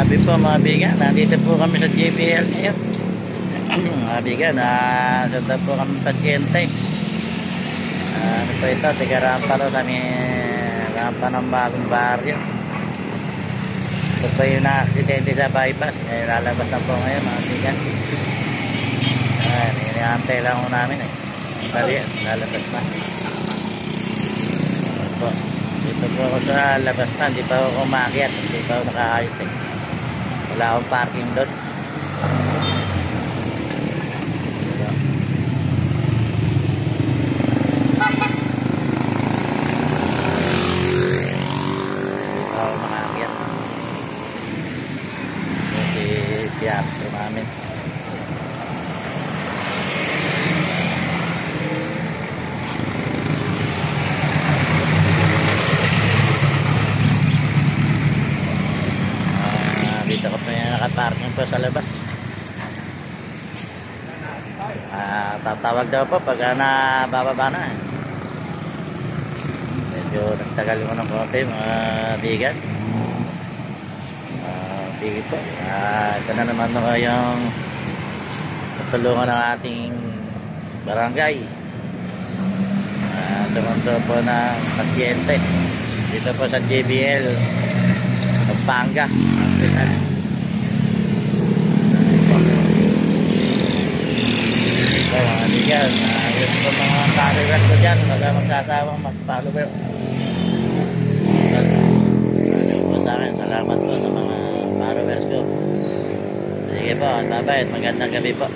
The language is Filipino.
Sabi po mga bigan, nandito po kami sa JBL ngayon. Mga bigan, sundan po kami pasyente. Ano po ito, tiga rampa ro kami, rampa ng bagong baryo. Ito po yung na-accidente sa bypass. Lalabas na po ngayon mga bigan. Iniantay lang ko namin Dali, lalabas na. Dito po ako sa labas na, hindi pa ako umakyat, hindi pa ako nakaayos wala akong parking doon. Hindi pa ako makakyat. Si after namin. Dito ko pa yung nakaparking po sa labas. Tatawag daw po pag nabababa na. Medyo nagtagal mo ng konti mga bigan. Sige po. Ito na naman yung tutulungan ng ating barangay. Tumunto po ng pasyente dito po sa JBL Pampanga. So mga bigan, yun po mga follower ko dyan, magsasawang mag-follower. Ano po sa akin, salamat po sa mga followers ko. Sige po, bye bye at magandang gabi po.